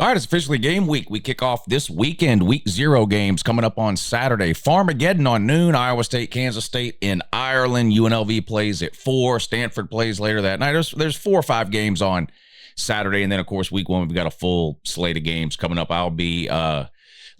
All right, it's officially game week. We kick off this weekend, week 0 games coming up on Saturday. Farmageddon on noon, Iowa State, Kansas State in Ireland. UNLV plays at 4. Stanford plays later that night. There's 4 or 5 games on Saturday. And then, of course, week 1, we've got a full slate of games coming up. I'll be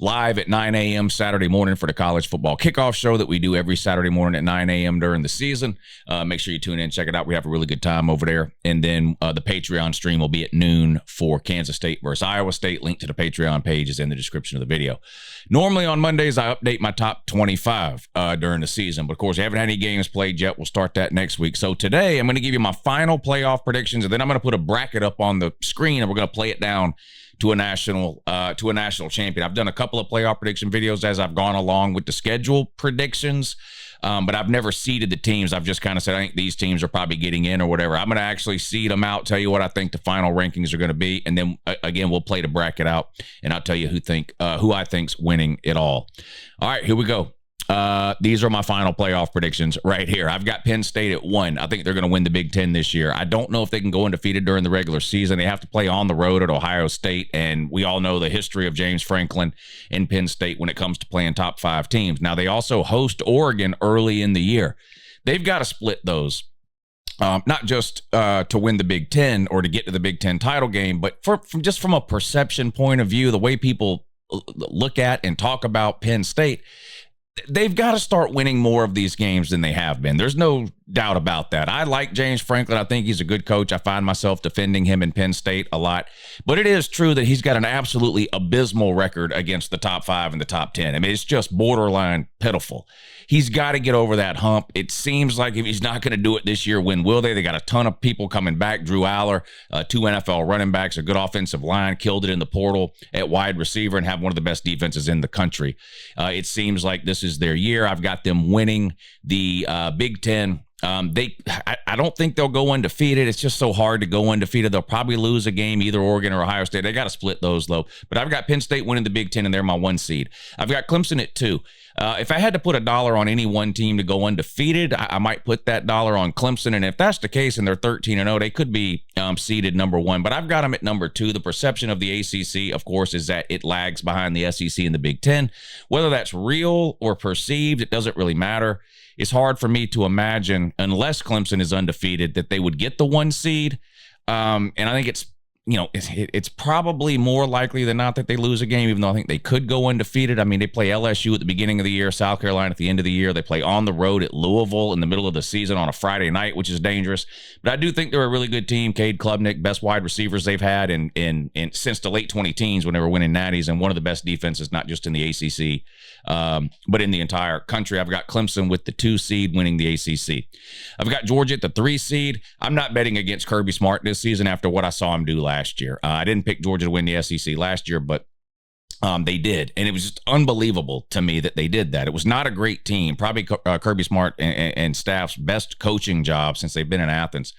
live at 9 a.m. Saturday morning for the college football kickoff show that we do every Saturday morning at 9 a.m. during the season. Make sure you tune in, check it out. We have a really good time over there. And then the Patreon stream will be at noon for Kansas State versus Iowa State. Link to the Patreon page is in the description of the video. Normally on Mondays, I update my top 25 during the season. But, of course, we haven't had any games played yet. We'll start that next week. So today, I'm going to give you my final playoff predictions, and then I'm going to put a bracket up on the screen, and we're going to play it down to a national champion. I've done a couple of playoff prediction videos as I've gone along with the schedule predictions, but I've never seeded the teams. I've just kind of said, I think these teams are probably getting in or whatever. I'm going to actually seed them out, tell you what I think the final rankings are going to be, and then again, we'll play the bracket out, and I'll tell you who I think's winning it all. All right, here we go. These are my final playoff predictions right here. I've got Penn State at 1. I think they're going to win the Big Ten this year. I don't know if they can go undefeated during the regular season. They have to play on the road at Ohio State, and we all know the history of James Franklin and Penn State when it comes to playing top 5 teams. Now, they also host Oregon early in the year. They've got to split those. Not just to win the Big Ten or to get to the Big Ten title game, but from a perception point of view, the way people look at and talk about Penn State, they've got to start winning more of these games than they have been. There's no doubt about that. I like James Franklin. I think he's a good coach. I find myself defending him in Penn State a lot. But it is true that he's got an absolutely abysmal record against the top 5 and the top 10. I mean, it's just borderline pitiful. He's got to get over that hump. It seems like if he's not going to do it this year, when will they? They got a ton of people coming back. Drew Aller, 2 NFL running backs, a good offensive line, killed it in the portal at wide receiver, and have one of the best defenses in the country. It seems like this is their year. I've got them winning the Big Ten. I don't think they'll go undefeated. It's just so hard to go undefeated. They'll probably lose a game, either Oregon or Ohio State. They got to split those, though. But I've got Penn State winning the Big Ten, and they're my 1 seed. I've got Clemson at 2. If I had to put a dollar on any one team to go undefeated, I might put that dollar on Clemson. And if that's the case and they're 13-0, they could be seeded number 1. But I've got them at number 2. The perception of the ACC, of course, is that it lags behind the SEC and the Big Ten. Whether that's real or perceived, it doesn't really matter. It's hard for me to imagine, unless Clemson is undefeated, that they would get the 1 seed. And I think it's probably more likely than not that they lose a game, even though I think they could go undefeated. I mean, they play LSU at the beginning of the year, South Carolina at the end of the year. They play on the road at Louisville in the middle of the season on a Friday night, which is dangerous. But I do think they're a really good team. Cade Klubnik, best wide receivers they've had in since the late 2010s when they were winning natties, and one of the best defenses, not just in the ACC, but in the entire country. I've got Clemson with the 2 seed winning the ACC. I've got Georgia at the 3 seed. I'm not betting against Kirby Smart this season after what I saw him do last year. I didn't pick Georgia to win the SEC last year, but they did. And it was just unbelievable to me that they did that. It was not a great team. Probably Kirby Smart and staff's best coaching job since they've been in Athens.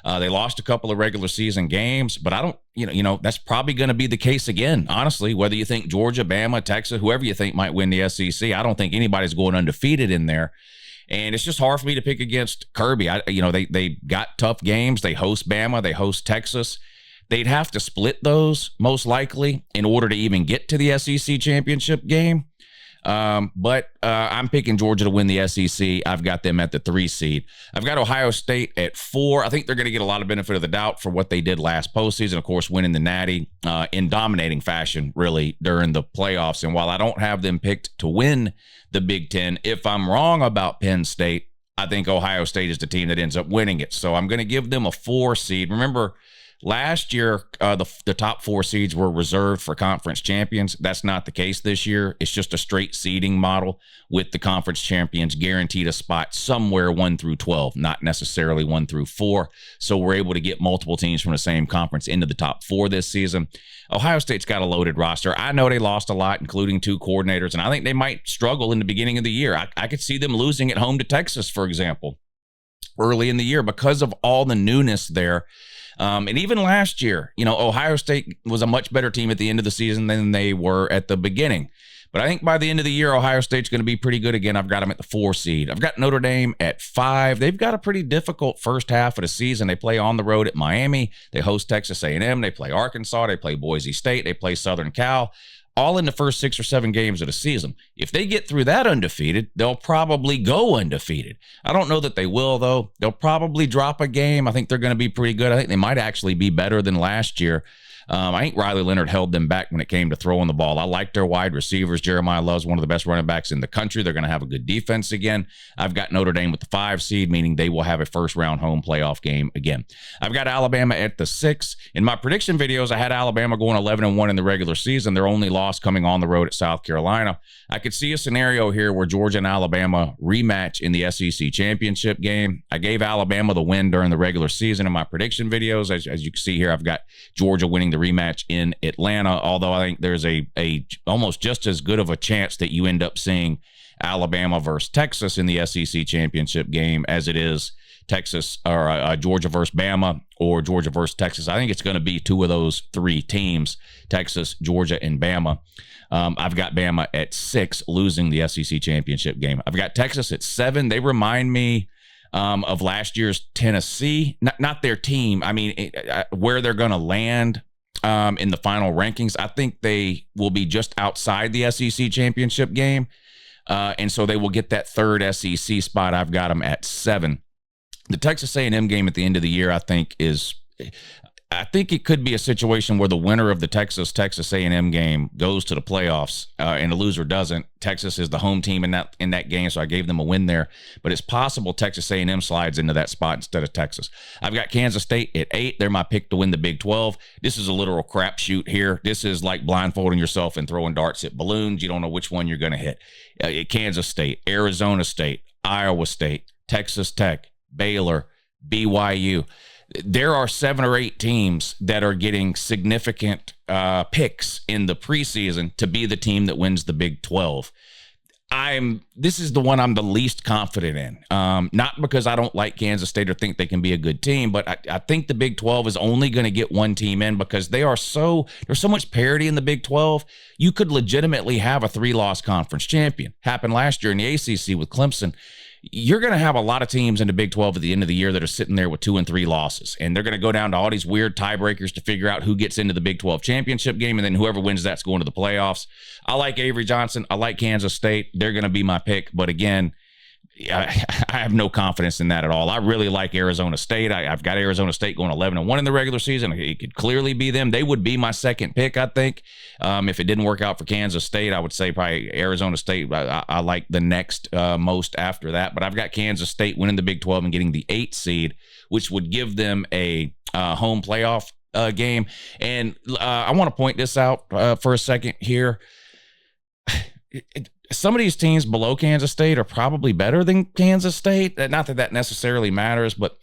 They lost a couple of regular season games, but I don't, that's probably going to be the case again, honestly, whether you think Georgia, Bama, Texas, whoever you think might win the SEC. I don't think anybody's going undefeated in there. And it's just hard for me to pick against Kirby. They got tough games. They host Bama. They host Texas. They'd have to split those, most likely, in order to even get to the SEC championship game. But I'm picking Georgia to win the SEC. I've got them at the 3 seed. I've got Ohio State at 4. I think they're going to get a lot of benefit of the doubt for what they did last postseason. Of course, winning the Natty in dominating fashion, really, during the playoffs. And while I don't have them picked to win the Big Ten, if I'm wrong about Penn State, I think Ohio State is the team that ends up winning it. So I'm going to give them a 4 seed. Remember, last year, the top 4 seeds were reserved for conference champions. That's not the case this year. It's just a straight seeding model with the conference champions guaranteed a spot somewhere 1 through 12, not necessarily 1 through 4. So we're able to get multiple teams from the same conference into the top 4 this season. Ohio State's got a loaded roster. I know they lost a lot, including 2 coordinators, and I think they might struggle in the beginning of the year. I could see them losing at home to Texas, for example, early in the year because of all the newness there. And even last year, Ohio State was a much better team at the end of the season than they were at the beginning. But I think by the end of the year, Ohio State's going to be pretty good again. I've got them at the 4 seed. I've got Notre Dame at 5. They've got a pretty difficult first half of the season. They play on the road at Miami. They host Texas A&M. They play Arkansas. They play Boise State. They play Southern Cal, all in the first 6 or 7 games of the season. If they get through that undefeated, they'll probably go undefeated. I don't know that they will, though. They'll probably drop a game. I think they're going to be pretty good. I think they might actually be better than last year. I think Riley Leonard held them back when it came to throwing the ball. I like their wide receivers. Jeremiah Love's one of the best running backs in the country. They're going to have a good defense again. I've got Notre Dame with the 5 seed, meaning they will have a first-round home playoff game again. I've got Alabama at the 6. In my prediction videos, I had Alabama going 11-1 in the regular season. Their only loss coming on the road at South Carolina. I could see a scenario here where Georgia and Alabama rematch in the SEC championship game. I gave Alabama the win during the regular season in my prediction videos. As you can see here, I've got Georgia winning the rematch in Atlanta, although I think there's a almost just as good of a chance that you end up seeing Alabama versus Texas in the SEC championship game as it is Texas or Georgia versus Bama or Georgia versus Texas. I think it's going to be 2 of those 3 teams, Texas, Georgia, and Bama. I've got Bama at 6, losing the SEC championship game. I've got Texas at 7. They remind me of last year's Tennessee, not their team. I mean, where they're going to land in the final rankings. I think they will be just outside the SEC championship game. And so they will get that 3rd SEC spot. I've got them at 7. The Texas A&M game at the end of the year, I think it could be a situation where the winner of the Texas A&M game goes to the playoffs, and the loser doesn't. Texas is the home team in that game, so I gave them a win there. But it's possible Texas A&M slides into that spot instead of Texas. I've got Kansas State at 8. They're my pick to win the Big 12. This is a literal crapshoot here. This is like blindfolding yourself and throwing darts at balloons. You don't know which one you're going to hit. Kansas State, Arizona State, Iowa State, Texas Tech, Baylor, BYU. There are 7 or 8 teams that are getting significant picks in the preseason to be the team that wins the Big 12. This is the one I'm the least confident in. Not because I don't like Kansas State or think they can be a good team, but I think the Big 12 is only going to get 1 team in because there's so much parity in the Big 12. You could legitimately have a 3-loss conference champion. Happened last year in the ACC with Clemson. You're going to have a lot of teams in the Big 12 at the end of the year that are sitting there with 2 and 3 losses, and they're going to go down to all these weird tiebreakers to figure out who gets into the Big 12 championship game, and then whoever wins that's going to the playoffs. I like Avery Johnson. I like Kansas State. They're going to be my pick, but again, I have no confidence in that at all. I really like Arizona State. I've got Arizona State going 11-1 in the regular season. It could clearly be them. They would be my second pick, I think. If it didn't work out for Kansas State, I would say probably Arizona State. I like the next most after that. But I've got Kansas State winning the Big 12 and getting the 8th seed, which would give them a home playoff game. And I want to point this out for a second here. Some of these teams below Kansas State are probably better than Kansas State. Not that necessarily matters, but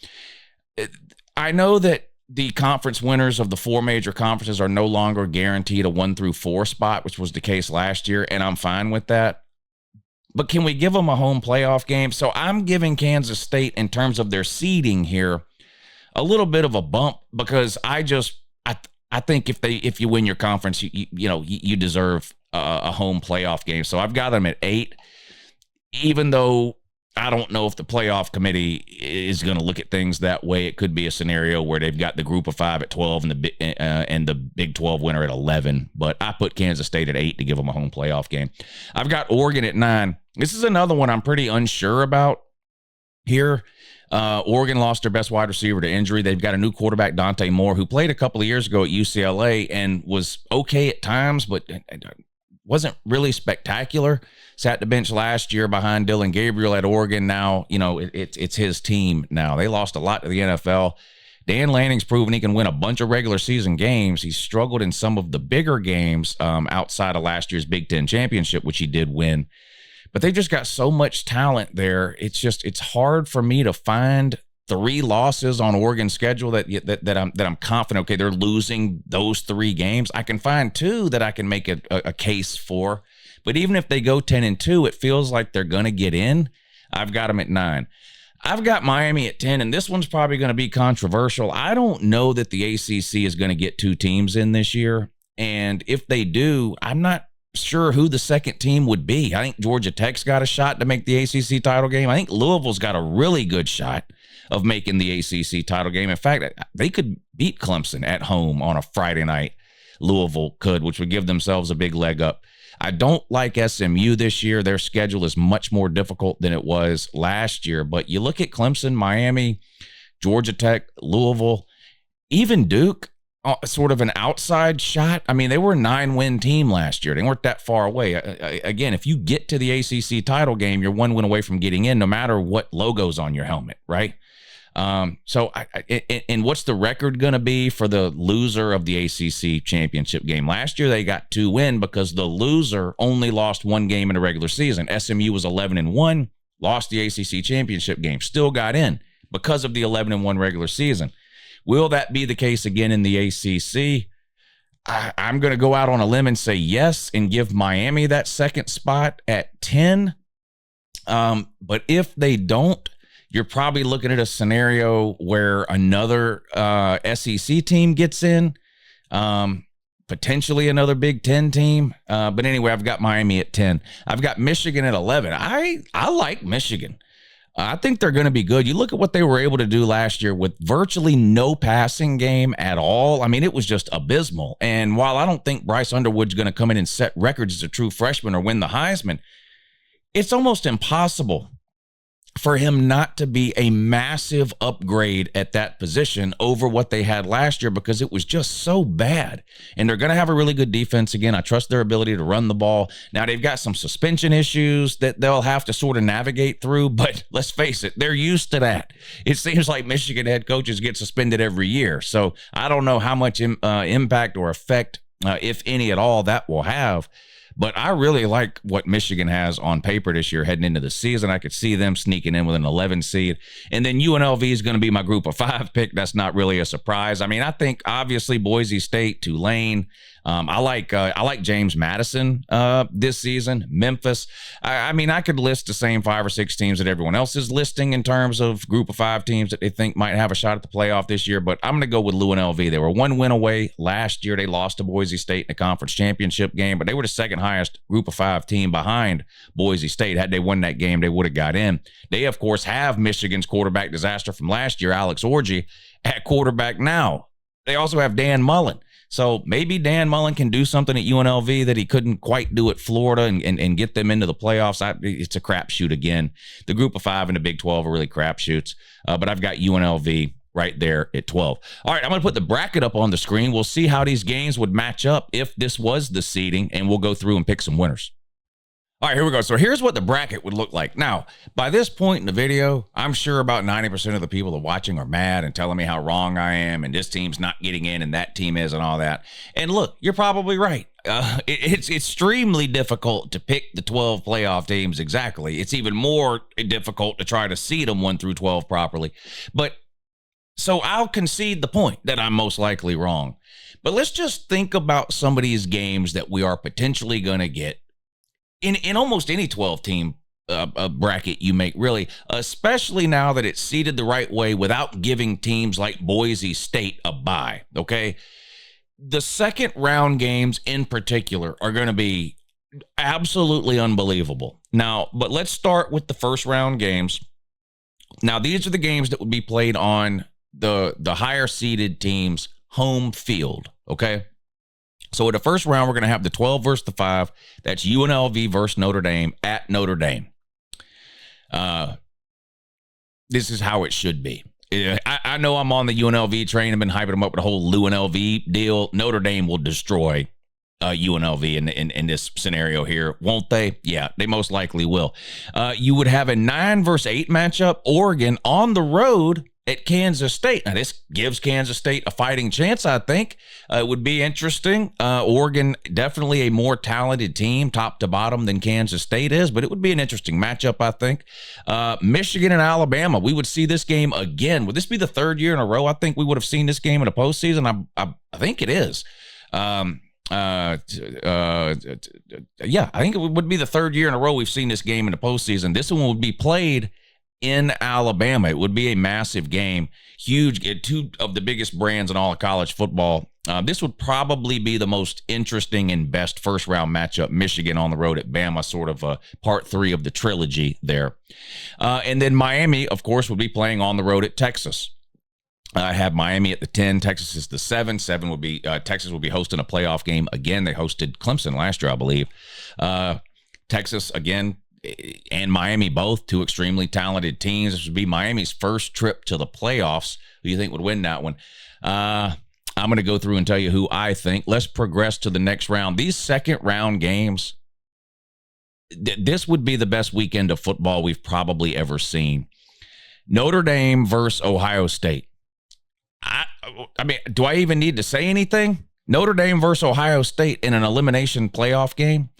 I know that the conference winners of the 4 major conferences are no longer guaranteed a 1 through 4 spot, which was the case last year, and I'm fine with that. But can we give them a home playoff game? So I'm giving Kansas State, in terms of their seeding here, a little bit of a bump because I think if you win your conference, you deserve a home playoff game. So I've got them at 8, even though I don't know if the playoff committee is going to look at things that way. It could be a scenario where they've got the group of 5 at 12 and the Big 12 winner at 11. But I put Kansas State at 8 to give them a home playoff game. I've got Oregon at 9. This is another one I'm pretty unsure about here. Oregon lost their best wide receiver to injury. They've got a new quarterback, Dante Moore, who played a couple of years ago at UCLA and was okay at times, but wasn't really spectacular. Sat the bench last year behind Dylan Gabriel at Oregon. Now, it's his team now. They lost a lot to the NFL. Dan Lanning's proven he can win a bunch of regular season games. He's struggled in some of the bigger games outside of last year's Big Ten championship, which he did win. But they've just got so much talent there. It's hard for me to find 3 losses on Oregon's schedule that I'm confident, okay, they're losing those 3 games. I can find 2 that I can make a case for. But even if they go 10-2, it feels like they're going to get in. I've got them at 9. I've got Miami at 10, and this one's probably going to be controversial. I don't know that the ACC is going to get 2 teams in this year. And if they do, I'm not sure who the second team would be. I think Georgia Tech's got a shot to make the ACC title game. I think Louisville's got a really good shot of making the ACC title game. In fact, they could beat Clemson at home on a Friday night. Louisville could, which would give themselves a big leg up. I don't like SMU this year. Their schedule is much more difficult than it was last year. But you look at Clemson, Miami, Georgia Tech, Louisville, even Duke, sort of an outside shot. I mean, they were a 9-win team last year. They weren't that far away. Again, if you get to the ACC title game, you're 1 win away from getting in, no matter what logo's on your helmet, right? So what's the record going to be for the loser of the ACC championship game? Last year, they got 2 wins because the loser only lost 1 game in the regular season. SMU was 11-1, lost the ACC championship game, still got in because of the 11-1 regular season. Will that be the case again in the ACC? I'm going to go out on a limb and say yes and give Miami that second spot at 10. But if they don't, you're probably looking at a scenario where another SEC team gets in, potentially another Big Ten team. But anyway, I've got Miami at 10. I've got Michigan at 11. I like Michigan. I think they're going to be good. You look at what they were able to do last year with virtually no passing game at all. I mean, it was just abysmal. And while I don't think Bryce Underwood's going to come in and set records as a true freshman or win the Heisman, it's almost impossible for him not to be a massive upgrade at that position over what they had last year because it was just so bad. And they're going to have a really good defense again. I trust their ability to run the ball. Now, they've got some suspension issues that they'll have to sort of navigate through, but let's face it, they're used to that. It seems like Michigan head coaches get suspended every year. So I don't know how much impact or effect, if any at all, that will have. But I really like what Michigan has on paper this year heading into the season. I could see them sneaking in with an 11 seed. And then UNLV is going to be my group of 5 pick. That's not really a surprise. I mean, I think obviously Boise State, Tulane. I like James Madison this season. Memphis. I mean, I could list the same 5 or 6 teams that everyone else is listing in terms of group of 5 teams that they think might have a shot at the playoff this year. But I'm going to go with UNLV. They were 1 win away last year. They lost to Boise State in the conference championship game, but they were the second highest group of 5 team behind Boise State. Had they won that game, they would have got in. They, of course, have Michigan's quarterback disaster from last year, Alex Orji, at quarterback now. They also have Dan Mullen. So maybe Dan Mullen can do something at UNLV that he couldn't quite do at Florida and get them into the playoffs. It's a crapshoot again. The group of 5 in the Big 12 are really crapshoots. But I've got UNLV right there at 12. All right, I'm going to put the bracket up on the screen. We'll see how these games would match up if this was the seeding, and we'll go through and pick some winners. All right, here we go. So here's what the bracket would look like. Now, by this point in the video, I'm sure about 90% of the people that are watching are mad and telling me how wrong I am and this team's not getting in and that team is and all that. And look, you're probably right. It's extremely difficult to pick the 12 playoff teams exactly. It's even more difficult to try to seed them 1 through 12 properly. But so I'll concede the point that I'm most likely wrong. But let's just think about some of these games that we are potentially going to get in almost any 12-team bracket you make, really, especially now that it's seeded the right way without giving teams like Boise State a bye, okay? The second round games in particular are going to be absolutely unbelievable. Now, but let's start with the first round games. Now, these are the games that would be played on the higher seeded team's home field, okay? So in the first round, we're going to have the 12 versus the 5. That's UNLV versus Notre Dame at Notre Dame. This is how it should be. I know I'm on the UNLV train. I've been hyping them up with the whole UNLV deal. Notre Dame will destroy UNLV in this scenario here, won't they? Yeah, they most likely will. You would have a 9 versus 8 matchup. Oregon on the road at Kansas State. Now, this gives Kansas State a fighting chance, I think. It would be interesting. Oregon, definitely a more talented team, top to bottom, than Kansas State is, but it would be an interesting matchup, I think. Michigan and Alabama, we would see this game again. Would this be the 3rd year in a row? I think we would have seen this game in the postseason. I think it is. Yeah, I think it would be the 3rd year in a row we've seen this game in the postseason. This one would be played in Alabama. It would be a massive game, huge. Two of the biggest brands in all of college football. This would probably be the most interesting and best first round matchup. Michigan on the road at Bama, sort of part 3 of the trilogy there. And then Miami, of course, would be playing on the road at Texas. I have Miami at the 10. Texas is the 7. 7 would be Texas will be hosting a playoff game again. They hosted Clemson last year, I believe. Texas again and Miami, both two extremely talented teams. This would be Miami's first trip to the playoffs. Who do you think would win that one? I'm going to go through and tell you who I think. Let's progress to the next round. These second round games, this would be the best weekend of football we've probably ever seen. Notre Dame versus Ohio State. I mean, do I even need to say anything? Notre Dame versus Ohio State in an elimination playoff game.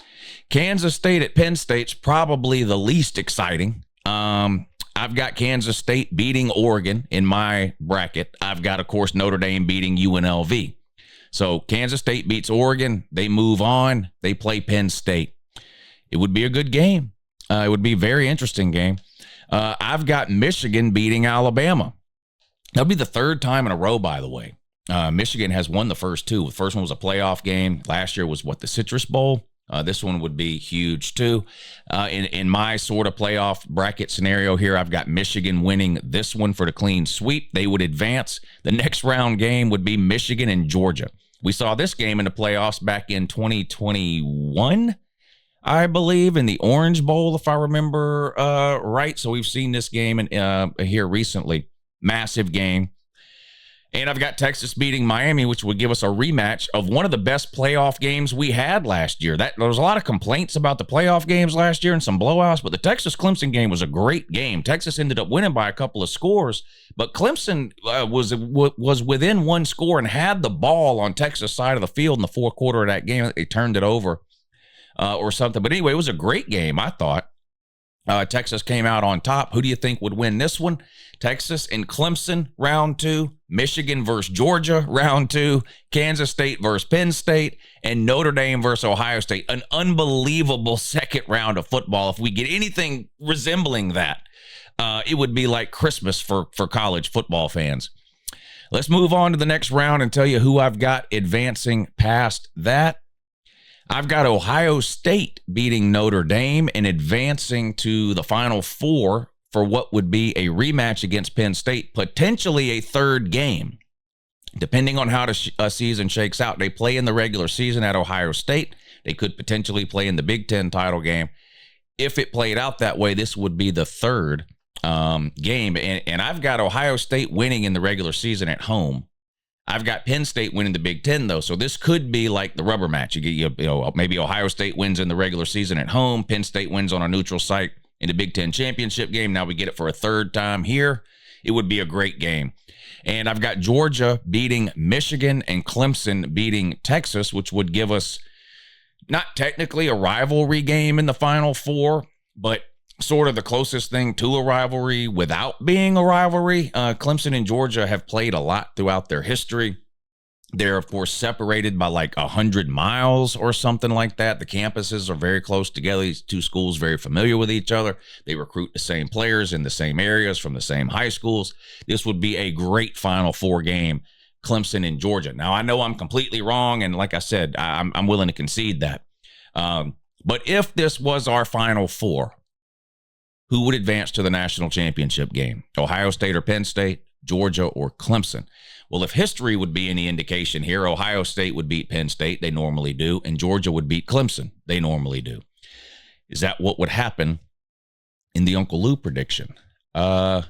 Kansas State at Penn State's probably the least exciting. I've got Kansas State beating Oregon in my bracket. I've got, of course, Notre Dame beating UNLV. So Kansas State beats Oregon. They move on. They play Penn State. It would be a good game. It would be a very interesting game. I've got Michigan beating Alabama. That'll be the third time in a row, by the way. Michigan has won the first two. The first one was a playoff game. Last year was the Citrus Bowl. This one would be huge, too. In my sort of playoff bracket scenario here, I've got Michigan winning this one for the clean sweep. They would advance. The next round game would be Michigan and Georgia. We saw this game in the playoffs back in 2021, I believe, in the Orange Bowl, if I remember right. So we've seen this game here recently. Massive game. And I've got Texas beating Miami, which would give us a rematch of one of the best playoff games we had last year. There was a lot of complaints about the playoff games last year and some blowouts, but the Texas-Clemson game was a great game. Texas ended up winning by a couple of scores, but Clemson was within one score and had the ball on Texas' side of the field in the fourth quarter of that game. They turned it over or something. But anyway, it was a great game, I thought. Texas came out on top. Who do you think would win this one? Texas and Clemson, round 2. Michigan versus Georgia, round 2. Kansas State versus Penn State. And Notre Dame versus Ohio State. An unbelievable second round of football. If we get anything resembling that, it would be like Christmas for college football fans. Let's move on to the next round and tell you who I've got advancing past that. I've got Ohio State beating Notre Dame and advancing to the Final Four for what would be a rematch against Penn State, potentially a third game, depending on how the season shakes out. They play in the regular season at Ohio State. They could potentially play in the Big Ten title game. If it played out that way, this would be the third game. And I've got Ohio State winning in the regular season at home. I've got Penn State winning the Big Ten, though, so this could be like the rubber match. Maybe Ohio State wins in the regular season at home. Penn State wins on a neutral site in the Big Ten championship game. Now we get it for a third time here. It would be a great game. And I've got Georgia beating Michigan and Clemson beating Texas, which would give us not technically a rivalry game in the Final Four, but sort of the closest thing to a rivalry without being a rivalry. Clemson and Georgia have played a lot throughout their history. They're, of course, separated by like 100 miles or something like that. The campuses are very close together. These two schools very familiar with each other. They recruit the same players in the same areas from the same high schools. This would be a great Final Four game, Clemson and Georgia. Now, I know I'm completely wrong, and like I said, I'm willing to concede that. But if this was our Final Four, who would advance to the national championship game? Ohio State or Penn State, Georgia or Clemson? Well, if history would be any indication here, Ohio State would beat Penn State. They normally do. And Georgia would beat Clemson. They normally do. Is that what would happen in the Uncle Lou prediction? No.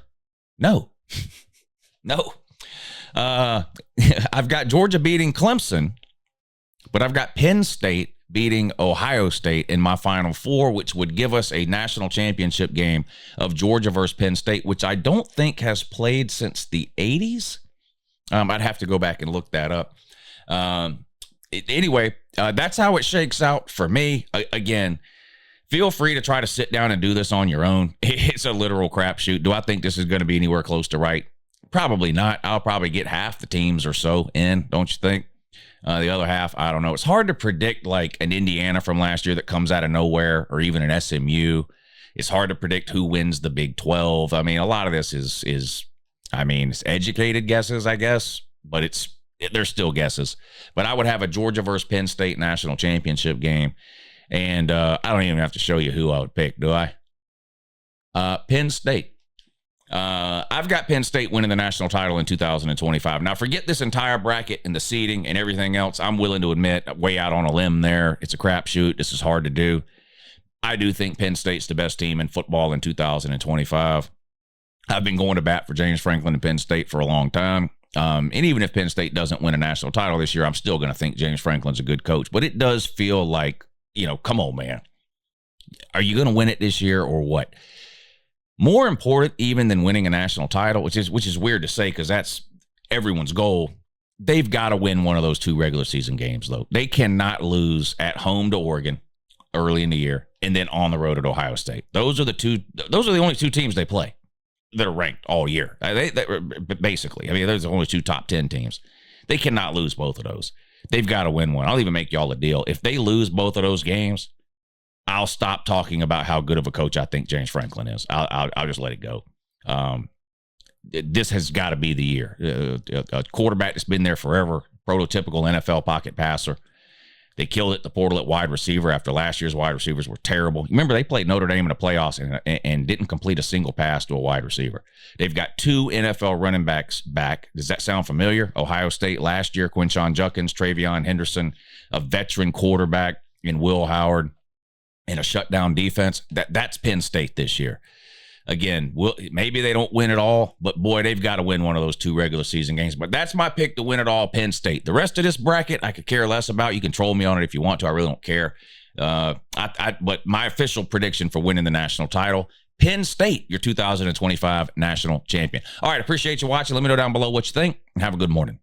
No. I've got Georgia beating Clemson, but I've got Penn State beating Ohio State in my Final Four, which would give us a national championship game of Georgia versus Penn State, which I don't think has played since the 80s. I'd have to go back and look that up. Anyway, that's how it shakes out for me. Again, feel free to try to sit down and do this on your own. It's a literal crapshoot. Do I think this is going to be anywhere close to right? Probably not. I'll probably get half the teams or so in, don't you think? The other half, I don't know. It's hard to predict like an Indiana from last year that comes out of nowhere, or even an SMU. It's hard to predict who wins the Big 12. I mean, a lot of this is it's educated guesses, I guess, but they're still guesses. But I would have a Georgia versus Penn State national championship game. And I don't even have to show you who I would pick, do I? Penn State. I've got Penn State winning the national title in 2025. Now, forget this entire bracket and the seeding and everything else. I'm willing to admit, way out on a limb there. It's a crapshoot. This is hard to do. I do think Penn State's the best team in football in 2025. I've been going to bat for James Franklin and Penn State for a long time. And even if Penn State doesn't win a national title this year, I'm still going to think James Franklin's a good coach. But it does feel like, come on, man. Are you going to win it this year or what? More important even than winning a national title, which is weird to say because that's everyone's goal, they've got to win one of those 2 regular season games, though. They cannot lose at home to Oregon early in the year and then on the road at Ohio State. Those are the only 2 teams they play that are ranked all year. They basically, there's only 2 top 10 teams. They cannot lose both of those. They've got to win one. I'll even make y'all a deal. If they lose both of those games, I'll stop talking about how good of a coach I think James Franklin is. I'll just let it go. This has got to be the year. A quarterback that's been there forever, prototypical NFL pocket passer. They killed it at the portal at wide receiver after last year's wide receivers were terrible. Remember, they played Notre Dame in the playoffs and didn't complete a single pass to a wide receiver. They've got 2 NFL running backs back. Does that sound familiar? Ohio State last year, Quinshon Judkins, Travion Henderson, a veteran quarterback in Will Howard, and a shutdown defense. That's Penn State this year. Again, maybe they don't win it all, but boy, they've got to win one of those 2 regular season games. But that's my pick to win it all, Penn State. The rest of this bracket, I could care less about. You can troll me on it if you want to. I really don't care. But my official prediction for winning the national title, Penn State, your 2025 national champion. All right, appreciate you watching. Let me know down below what you think, and have a good morning.